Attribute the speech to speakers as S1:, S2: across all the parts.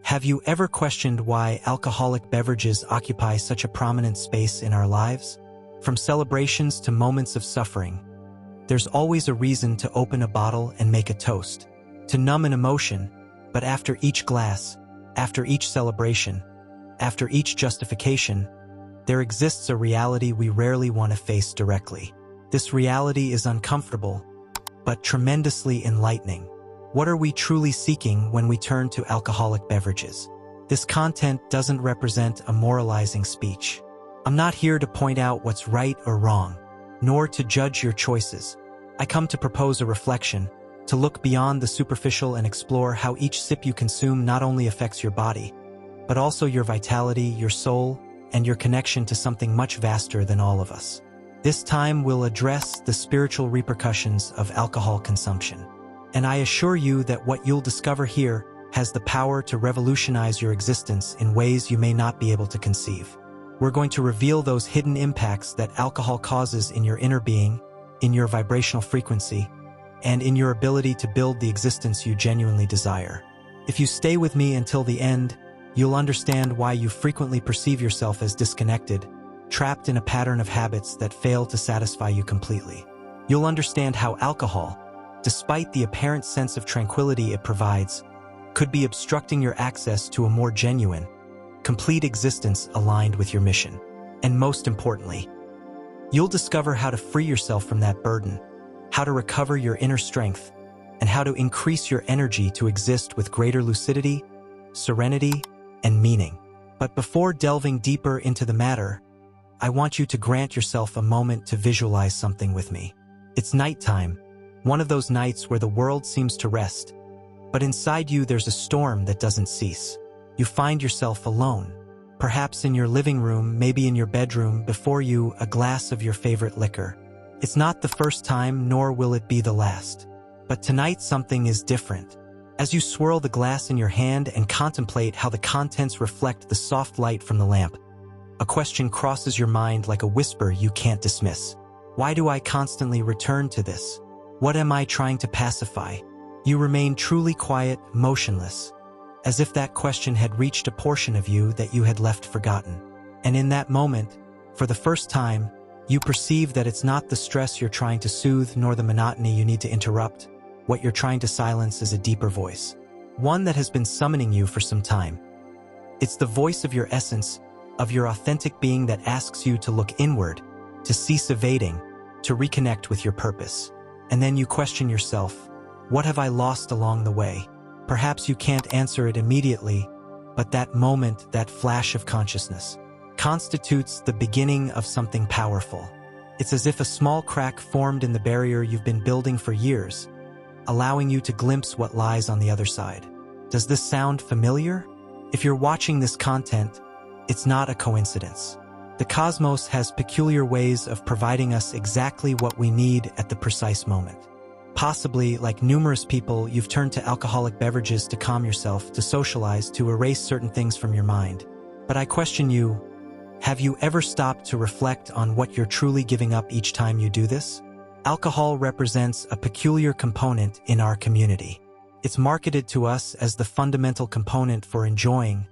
S1: Have you ever questioned why alcoholic beverages occupy such a prominent space in our lives? From celebrations to moments of suffering, there's always a reason to open a bottle and make a toast, to numb an emotion, but after each glass, after each celebration, after each justification, there exists a reality we rarely want to face directly. This reality is uncomfortable, but tremendously enlightening. What are we truly seeking when we turn to alcoholic beverages? This content doesn't represent a moralizing speech. I'm not here to point out what's right or wrong, nor to judge your choices. I come to propose a reflection, to look beyond the superficial and explore how each sip you consume not only affects your body, but also your vitality, your soul, and your connection to something much vaster than all of us. This time we'll address the spiritual repercussions of alcohol consumption. And I assure you that what you'll discover here has the power to revolutionize your existence in ways you may not be able to conceive. We're going to reveal those hidden impacts that alcohol causes in your inner being, in your vibrational frequency, and in your ability to build the existence you genuinely desire. If you stay with me until the end, you'll understand why you frequently perceive yourself as disconnected, trapped in a pattern of habits that fail to satisfy you completely. You'll understand how alcohol, despite the apparent sense of tranquility it provides, could be obstructing your access to a more genuine, complete existence aligned with your mission. And most importantly, you'll discover how to free yourself from that burden, how to recover your inner strength, and how to increase your energy to exist with greater lucidity, serenity, and meaning. But before delving deeper into the matter, I want you to grant yourself a moment to visualize something with me. It's nighttime, one of those nights where the world seems to rest, but inside you there's a storm that doesn't cease. You find yourself alone, perhaps in your living room, maybe in your bedroom, before you a glass of your favorite liquor. It's not the first time, nor will it be the last. But tonight something is different. As you swirl the glass in your hand and contemplate how the contents reflect the soft light from the lamp, a question crosses your mind like a whisper you can't dismiss. Why do I constantly return to this? What am I trying to pacify? You remain truly quiet, motionless, as if that question had reached a portion of you that you had left forgotten. And in that moment, for the first time, you perceive that it's not the stress you're trying to soothe nor the monotony you need to interrupt. What you're trying to silence is a deeper voice, one that has been summoning you for some time. It's the voice of your essence, of your authentic being that asks you to look inward, to cease evading, to reconnect with your purpose. And then you question yourself, what have I lost along the way? Perhaps you can't answer it immediately, but that moment, that flash of consciousness, constitutes the beginning of something powerful. It's as if a small crack formed in the barrier you've been building for years, allowing you to glimpse what lies on the other side. Does this sound familiar? If you're watching this content, it's not a coincidence. The cosmos has peculiar ways of providing us exactly what we need at the precise moment. Possibly, like numerous people, you've turned to alcoholic beverages to calm yourself, to socialize, to erase certain things from your mind. But I question you, have you ever stopped to reflect on what you're truly giving up each time you do this? Alcohol represents a peculiar component in our community. It's marketed to us as the fundamental component for enjoying,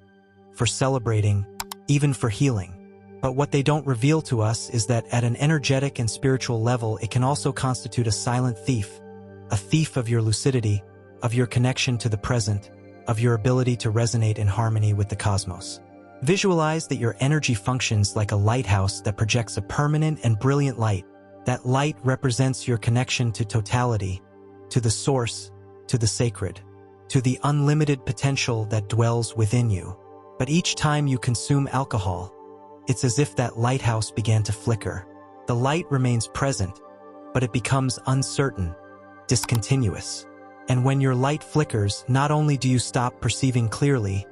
S1: for celebrating, even for healing. But what they don't reveal to us is that at an energetic and spiritual level, it can also constitute a silent thief, a thief of your lucidity, of your connection to the present, of your ability to resonate in harmony with the cosmos. Visualize that your energy functions like a lighthouse that projects a permanent and brilliant light. That light represents your connection to totality, to the source, to the sacred, to the unlimited potential that dwells within you. But each time you consume alcohol, it's as if that lighthouse began to flicker. The light remains present, but it becomes uncertain, discontinuous. And when your light flickers, not only do you stop perceiving clearly,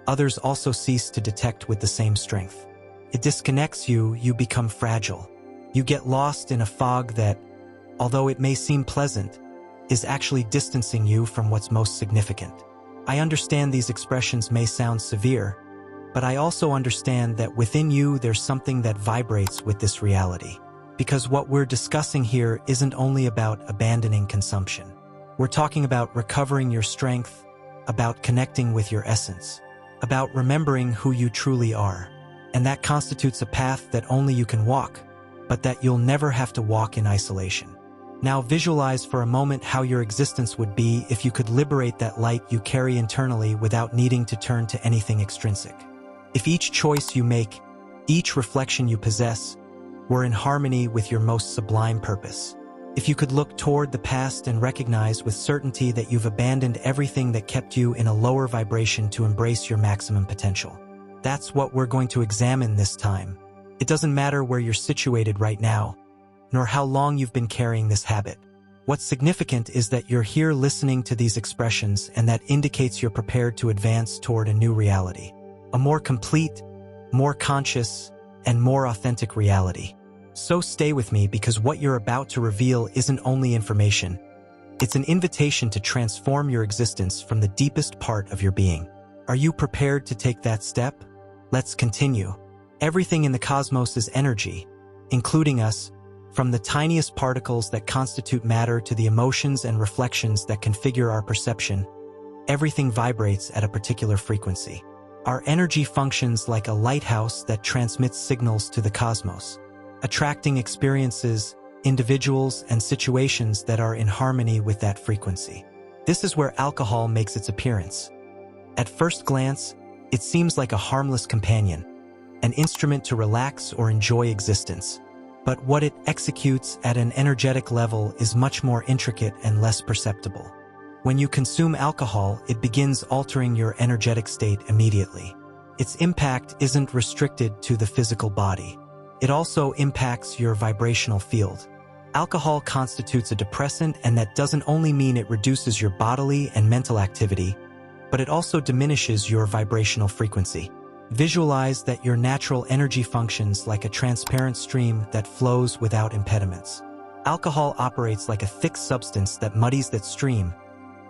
S1: others also cease to detect with the same strength. It disconnects you, you become fragile. You get lost in a fog that, although it may seem pleasant, is actually distancing you from what's most significant. I understand these expressions may sound severe, but I also understand that within you there's something that vibrates with this reality. Because what we're discussing here isn't only about abandoning consumption. We're talking about recovering your strength, about connecting with your essence. about remembering who you truly are. And that constitutes a path that only you can walk, but that you'll never have to walk in isolation. Now visualize for a moment how your existence would be if you could liberate that light you carry internally without needing to turn to anything extrinsic. If each choice you make, each reflection you possess, were in harmony with your most sublime purpose. If you could look toward the past and recognize with certainty that you've abandoned everything that kept you in a lower vibration to embrace your maximum potential. That's what we're going to examine this time. It doesn't matter where you're situated right now, nor how long you've been carrying this habit. What's significant is that you're here listening to these expressions, and that indicates you're prepared to advance toward a new reality. A more complete, more conscious, and more authentic reality. So stay with me, because what you're about to reveal isn't only information. It's an invitation to transform your existence from the deepest part of your being. Are you prepared to take that step? Let's continue. Everything in the cosmos is energy, including us, from the tiniest particles that constitute matter to the emotions and reflections that configure our perception. Everything vibrates at a particular frequency. Our energy functions like a lighthouse that transmits signals to the cosmos, attracting experiences, individuals, and situations that are in harmony with that frequency. This is where alcohol makes its appearance. At first glance, it seems like a harmless companion, an instrument to relax or enjoy existence. But what it executes at an energetic level is much more intricate and less perceptible. When you consume alcohol, it begins altering your energetic state immediately. Its impact isn't restricted to the physical body. It also impacts your vibrational field. Alcohol constitutes a depressant, and that doesn't only mean it reduces your bodily and mental activity, but it also diminishes your vibrational frequency. Visualize that your natural energy functions like a transparent stream that flows without impediments. Alcohol operates like a thick substance that muddies that stream,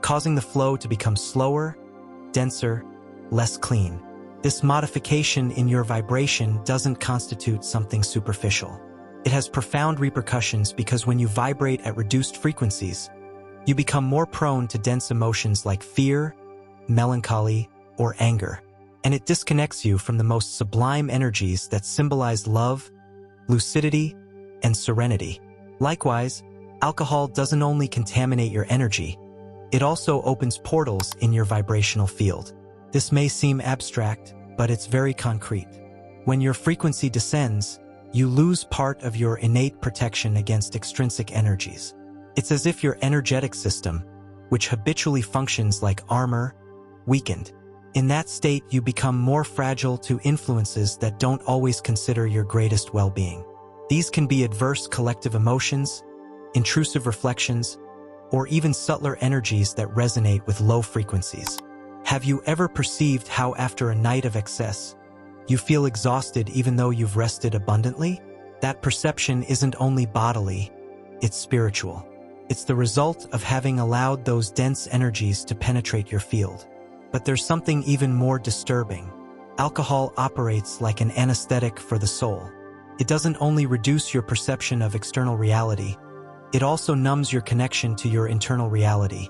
S1: causing the flow to become slower, denser, less clean. This modification in your vibration doesn't constitute something superficial. It has profound repercussions, because when you vibrate at reduced frequencies, you become more prone to dense emotions like fear, melancholy, or anger. And it disconnects you from the most sublime energies that symbolize love, lucidity, and serenity. Likewise, alcohol doesn't only contaminate your energy, it also opens portals in your vibrational field. This may seem abstract, but it's very concrete. When your frequency descends, you lose part of your innate protection against extrinsic energies. It's as if your energetic system, which habitually functions like armor, weakened. In that state, you become more fragile to influences that don't always consider your greatest well-being. These can be adverse collective emotions, intrusive reflections, or even subtler energies that resonate with low frequencies. Have you ever perceived how after a night of excess, you feel exhausted even though you've rested abundantly? That perception isn't only bodily, it's spiritual. It's the result of having allowed those dense energies to penetrate your field. But there's something even more disturbing. Alcohol operates like an anesthetic for the soul. It doesn't only reduce your perception of external reality, it also numbs your connection to your internal reality,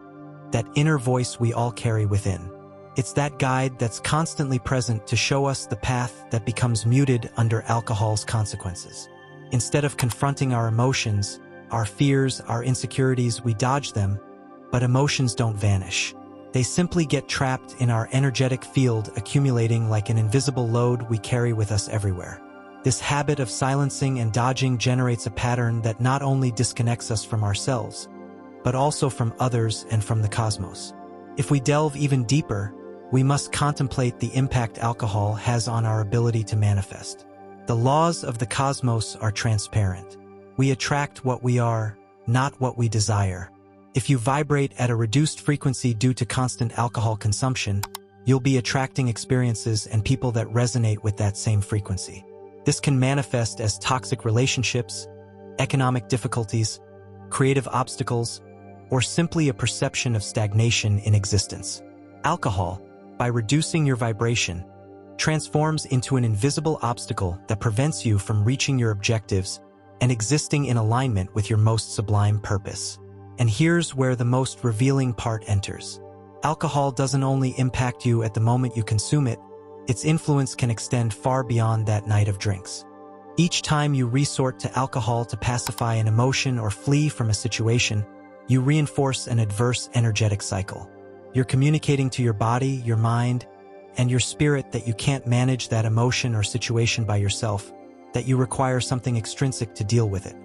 S1: that inner voice we all carry within. It's that guide that's constantly present to show us the path that becomes muted under alcohol's consequences. Instead of confronting our emotions, our fears, our insecurities, we dodge them, but emotions don't vanish. They simply get trapped in our energetic field, accumulating like an invisible load we carry with us everywhere. This habit of silencing and dodging generates a pattern that not only disconnects us from ourselves, but also from others and from the cosmos. If we delve even deeper, we must contemplate the impact alcohol has on our ability to manifest. The laws of the cosmos are transparent. We attract what we are, not what we desire. If you vibrate at a reduced frequency due to constant alcohol consumption, you'll be attracting experiences and people that resonate with that same frequency. This can manifest as toxic relationships, economic difficulties, creative obstacles, or simply a perception of stagnation in existence. Alcohol, by reducing your vibration, transforms into an invisible obstacle that prevents you from reaching your objectives and existing in alignment with your most sublime purpose. And here's where the most revealing part enters. Alcohol doesn't only impact you at the moment you consume it, its influence can extend far beyond that night of drinks. Each time you resort to alcohol to pacify an emotion or flee from a situation, you reinforce an adverse energetic cycle. You're communicating to your body, your mind, and your spirit that you can't manage that emotion or situation by yourself, that you require something extrinsic to deal with it.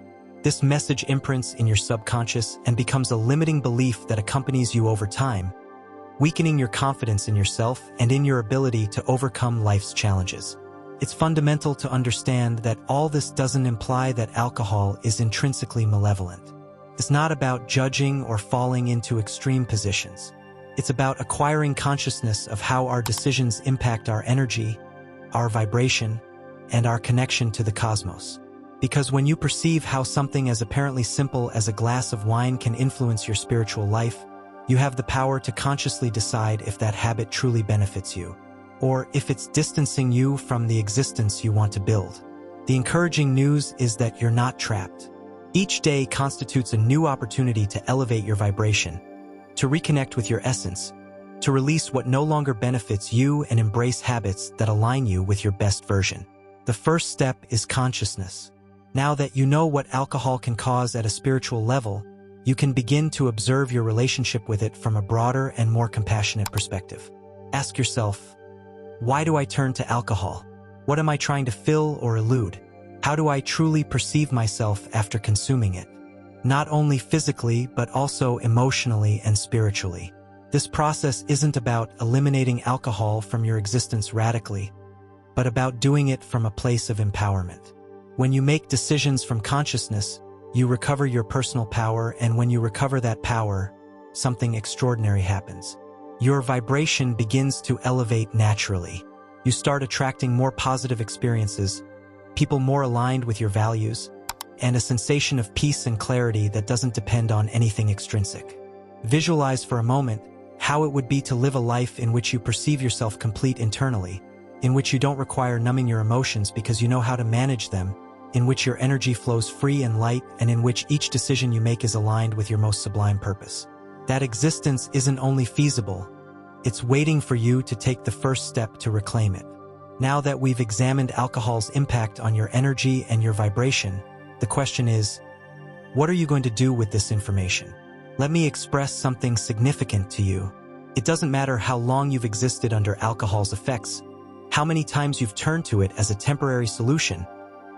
S1: This message imprints in your subconscious and becomes a limiting belief that accompanies you over time, weakening your confidence in yourself and in your ability to overcome life's challenges. It's fundamental to understand that all this doesn't imply that alcohol is intrinsically malevolent. It's not about judging or falling into extreme positions. It's about acquiring consciousness of how our decisions impact our energy, our vibration, and our connection to the cosmos. Because when you perceive how something as apparently simple as a glass of wine can influence your spiritual life, you have the power to consciously decide if that habit truly benefits you, or if it's distancing you from the existence you want to build. The encouraging news is that you're not trapped. Each day constitutes a new opportunity to elevate your vibration, to reconnect with your essence, to release what no longer benefits you and embrace habits that align you with your best version. The first step is consciousness. Now that you know what alcohol can cause at a spiritual level, you can begin to observe your relationship with it from a broader and more compassionate perspective. Ask yourself, why do I turn to alcohol? What am I trying to fill or elude? How do I truly perceive myself after consuming it? Not only physically, but also emotionally and spiritually. This process isn't about eliminating alcohol from your existence radically, but about doing it from a place of empowerment. When you make decisions from consciousness, you recover your personal power, and when you recover that power, something extraordinary happens. Your vibration begins to elevate naturally. You start attracting more positive experiences, people more aligned with your values, and a sensation of peace and clarity that doesn't depend on anything extrinsic. Visualize for a moment how it would be to live a life in which you perceive yourself complete internally, in which you don't require numbing your emotions because you know how to manage them, in which your energy flows free and light, and in which each decision you make is aligned with your most sublime purpose. That existence isn't only feasible, it's waiting for you to take the first step to reclaim it. Now that we've examined alcohol's impact on your energy and your vibration, the question is, what are you going to do with this information? Let me express something significant to you. It doesn't matter how long you've existed under alcohol's effects, how many times you've turned to it as a temporary solution,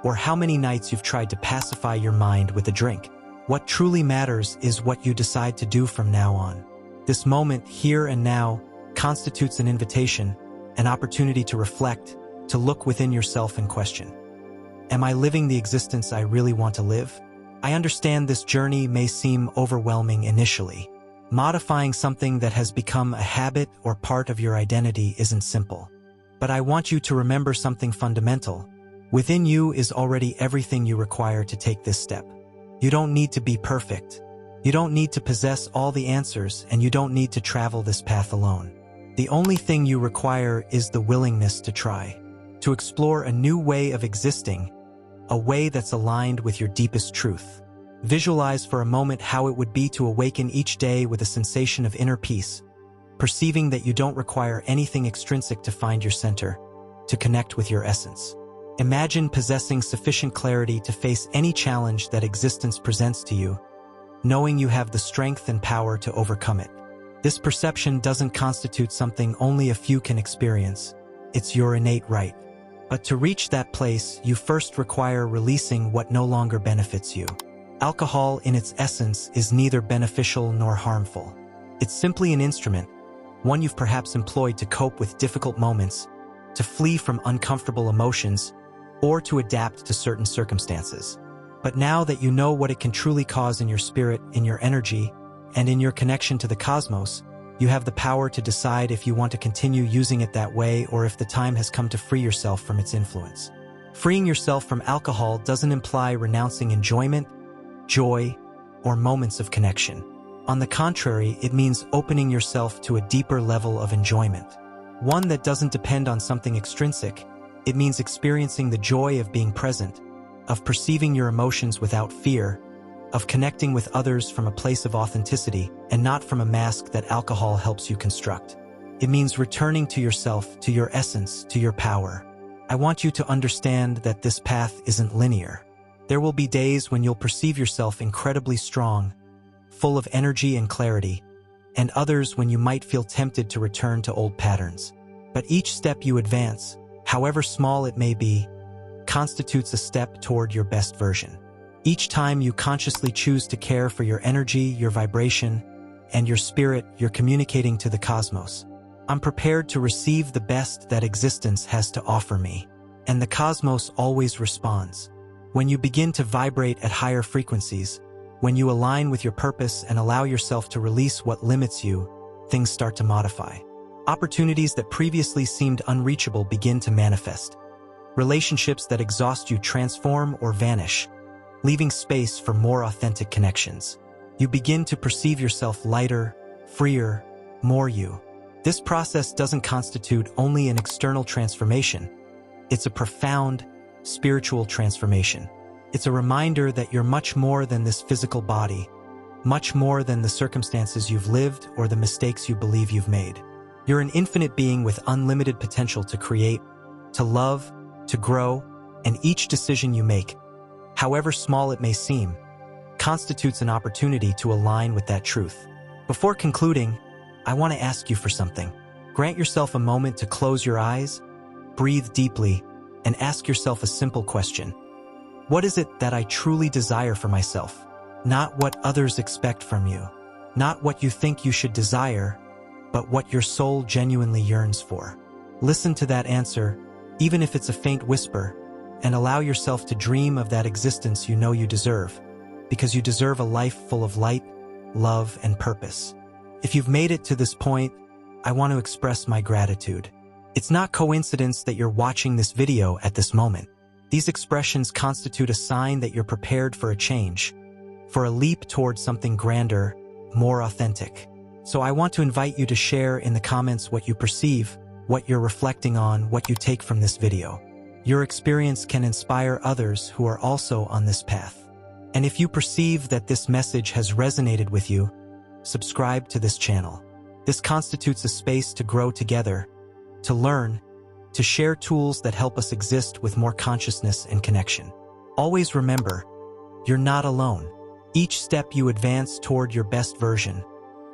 S1: or how many nights you've tried to pacify your mind with a drink. What truly matters is what you decide to do from now on. This moment, here and now, constitutes an invitation, an opportunity to reflect, to look within yourself and question. Am I living the existence I really want to live? I understand this journey may seem overwhelming initially. Modifying something that has become a habit or part of your identity isn't simple. But I want you to remember something fundamental. Within you is already everything you require to take this step. You don't need to be perfect. You don't need to possess all the answers, and you don't need to travel this path alone. The only thing you require is the willingness to try, to explore a new way of existing, a way that's aligned with your deepest truth. Visualize for a moment how it would be to awaken each day with a sensation of inner peace, perceiving that you don't require anything extrinsic to find your center, to connect with your essence. Imagine possessing sufficient clarity to face any challenge that existence presents to you, knowing you have the strength and power to overcome it. This perception doesn't constitute something only a few can experience. It's your innate right. But to reach that place, you first require releasing what no longer benefits you. Alcohol, in its essence, is neither beneficial nor harmful. It's simply an instrument, one you've perhaps employed to cope with difficult moments, to flee from uncomfortable emotions, or to adapt to certain circumstances. But now that you know what it can truly cause in your spirit, in your energy, and in your connection to the cosmos, you have the power to decide if you want to continue using it that way or if the time has come to free yourself from its influence. Freeing yourself from alcohol doesn't imply renouncing enjoyment, joy, or moments of connection. On the contrary, it means opening yourself to a deeper level of enjoyment, one that doesn't depend on something extrinsic. It means experiencing the joy of being present, of perceiving your emotions without fear, of connecting with others from a place of authenticity and not from a mask that alcohol helps you construct. It means returning to yourself, to your essence, to your power. I want you to understand that this path isn't linear. There will be days when you'll perceive yourself incredibly strong, full of energy and clarity, and others when you might feel tempted to return to old patterns. But each step you advance, however small it may be, constitutes a step toward your best version. Each time you consciously choose to care for your energy, your vibration, and your spirit, you're communicating to the cosmos. I'm prepared to receive the best that existence has to offer me. And the cosmos always responds. When you begin to vibrate at higher frequencies, when you align with your purpose and allow yourself to release what limits you, things start to modify. Opportunities that previously seemed unreachable begin to manifest. Relationships that exhaust you transform or vanish, leaving space for more authentic connections. You begin to perceive yourself lighter, freer, more you. This process doesn't constitute only an external transformation. It's a profound, spiritual transformation. It's a reminder that you're much more than this physical body, much more than the circumstances you've lived or the mistakes you believe you've made. You're an infinite being with unlimited potential to create, to love, to grow, and each decision you make, however small it may seem, constitutes an opportunity to align with that truth. Before concluding, I want to ask you for something. Grant yourself a moment to close your eyes, breathe deeply, and ask yourself a simple question. What is it that I truly desire for myself? Not what others expect from you. Not what you think you should desire, but what your soul genuinely yearns for. Listen to that answer, even if it's a faint whisper, and allow yourself to dream of that existence you know you deserve, because you deserve a life full of light, love, and purpose. If you've made it to this point, I want to express my gratitude. It's not coincidence that you're watching this video at this moment. These expressions constitute a sign that you're prepared for a change, for a leap toward something grander, more authentic. So I want to invite you to share in the comments what you perceive, what you're reflecting on, what you take from this video. Your experience can inspire others who are also on this path. And if you perceive that this message has resonated with you, subscribe to this channel. This constitutes a space to grow together, to learn, to share tools that help us exist with more consciousness and connection. Always remember, you're not alone. Each step you advance toward your best version,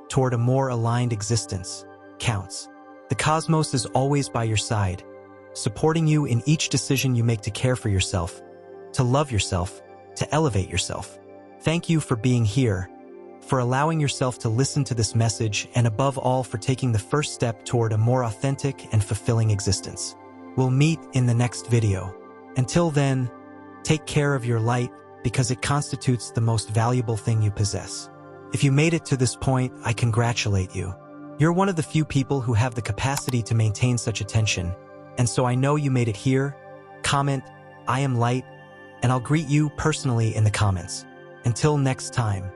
S1: toward a more aligned existence, counts. The cosmos is always by your side, supporting you in each decision you make to care for yourself, to love yourself, to elevate yourself. Thank you for being here, for allowing yourself to listen to this message, and above all for taking the first step toward a more authentic and fulfilling existence. We'll meet in the next video. Until then, take care of your light, because it constitutes the most valuable thing you possess. If you made it to this point, I congratulate you. You're one of the few people who have the capacity to maintain such attention, and so I know you made it here. Comment, "I am light," and I'll greet you personally in the comments. Until next time.